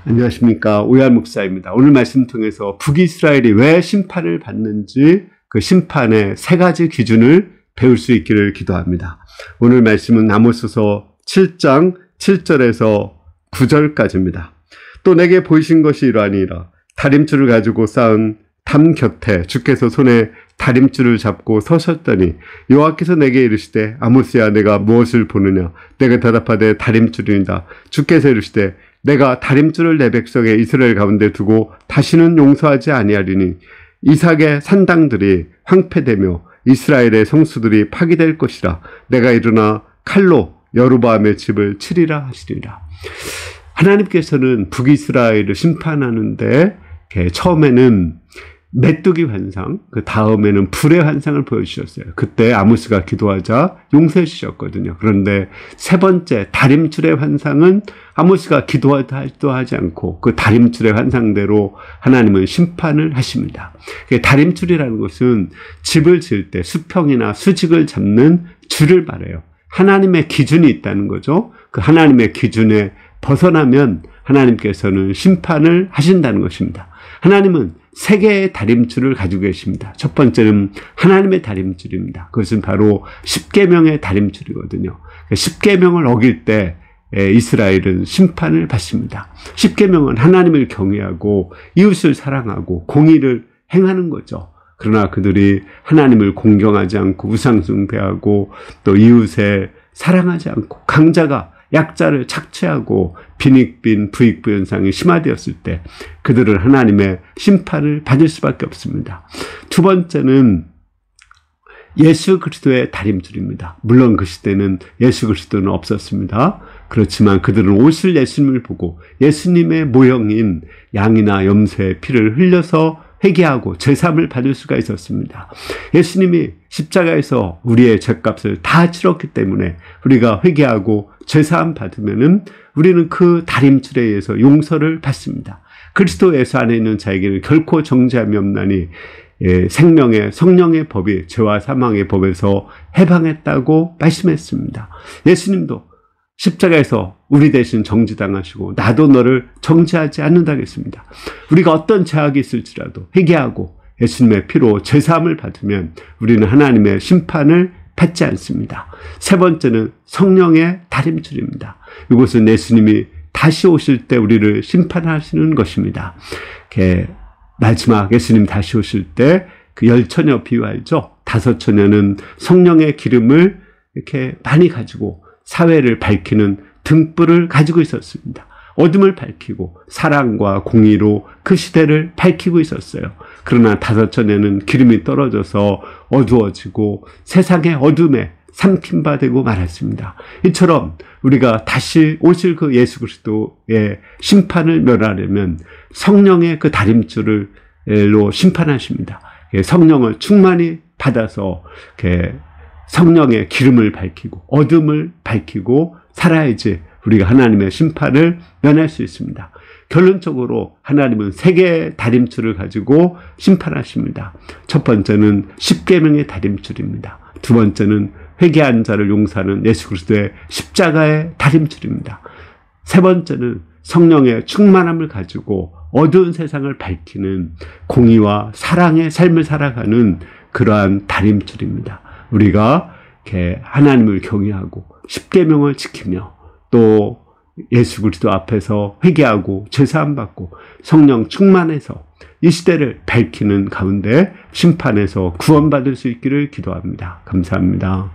안녕하십니까. 오열 목사입니다. 오늘 말씀 통해서 북이스라엘이 왜 심판을 받는지 그 심판의 세 가지 기준을 배울 수 있기를 기도합니다. 오늘 말씀은 아모스서 7장 7절에서 9절까지입니다. 또 내게 보이신 것이 이러하니라. 다림줄을 가지고 쌓은 담 곁에 주께서 손에 다림줄을 잡고 서셨더니 여호와께서 내게 이르시되 아모스야 내가 무엇을 보느냐. 내가 대답하되 다림줄이니라. 주께서 이르시되 내가 다림줄을 내 백성의 이스라엘 가운데 두고 다시는 용서하지 아니하리니 이삭의 산당들이 황폐되며 이스라엘의 성수들이 파괴될 것이라. 내가 일어나 칼로 여로보암의 집을 치리라 하시리라. 하나님께서는 북이스라엘을 심판하는데 처음에는 메뚜기 환상, 그 다음에는 불의 환상을 보여주셨어요. 그때 아모스가 기도하자 용서해 주셨거든요. 그런데 세 번째 다림줄의 환상은 아모스가 기도도 하지 않고 그 다림줄의 환상대로 하나님은 심판을 하십니다. 다림줄이라는 것은 집을 지을 때 수평이나 수직을 잡는 줄을 말해요. 하나님의 기준이 있다는 거죠. 그 하나님의 기준에 벗어나면 하나님께서는 심판을 하신다는 것입니다. 하나님은 세 개의 다림줄을 가지고 계십니다. 첫 번째는 하나님의 다림줄입니다. 그것은 바로 십계명의 다림줄이거든요. 십계명을 어길 때 이스라엘은 심판을 받습니다. 십계명은 하나님을 경외하고 이웃을 사랑하고 공의를 행하는 거죠. 그러나 그들이 하나님을 공경하지 않고 우상 숭배하고 또 이웃에 사랑하지 않고 강자가 약자를 착취하고 빈익빈 부익부 현상이 심화되었을 때 그들은 하나님의 심판을 받을 수밖에 없습니다. 두 번째는 예수 그리스도의 다림줄입니다. 물론 그 시대는 예수 그리스도는 없었습니다. 그렇지만 그들은 오실 예수님을 보고 예수님의 모형인 양이나 염소의 피를 흘려서 회개하고 제사함을 받을 수가 있었습니다. 예수님이 십자가에서 우리의 죄값을 다 치렀기 때문에 우리가 회개하고 제사함 받으면은 우리는 그 다림줄에 의해서 용서를 받습니다. 그리스도 예수 안에 있는 자에게는 결코 정죄함이 없나니 생명의 성령의 법이 죄와 사망의 법에서 해방했다고 말씀했습니다. 예수님도 십자가에서 우리 대신 정죄당하시고 나도 너를 정죄하지 않는다 했습니다. 우리가 어떤 죄악이 있을지라도 회개하고 예수님의 피로 제사함을 받으면 우리는 하나님의 심판을 받지 않습니다. 세 번째는 성령의 다림줄입니다. 이것은 예수님이 다시 오실 때 우리를 심판하시는 것입니다. 마지막 예수님 다시 오실 때 그 10처녀 비유 알죠? 5처녀는 성령의 기름을 이렇게 많이 가지고 사회를 밝히는 등불을 가지고 있었습니다. 어둠을 밝히고 사랑과 공의로 그 시대를 밝히고 있었어요. 그러나 5처녀는 기름이 떨어져서 어두워지고 세상의 어둠에 삼킨 바 되고 말았습니다. 이처럼 우리가 다시 오실 그 예수 그리스도의 심판을 멸하려면 성령의 그 다림줄로 심판하십니다. 성령을 충만히 받아서 성령의 기름을 밝히고 어둠을 밝히고 살아야지 우리가 하나님의 심판을 면할 수 있습니다. 결론적으로 하나님은 세 개의 다림줄을 가지고 심판하십니다. 첫 번째는 십계명의 다림줄입니다. 두 번째는 회개한 자를 용서하는 예수 그리스도의 십자가의 다림줄입니다. 세 번째는 성령의 충만함을 가지고 어두운 세상을 밝히는 공의와 사랑의 삶을 살아가는 그러한 다림줄입니다. 우리가 하나님을 경외하고 십계명을 지키며 또 예수 그리스도 앞에서 회개하고 제사함 받고 성령 충만해서 이 시대를 밝히는 가운데 심판에서 구원받을 수 있기를 기도합니다. 감사합니다.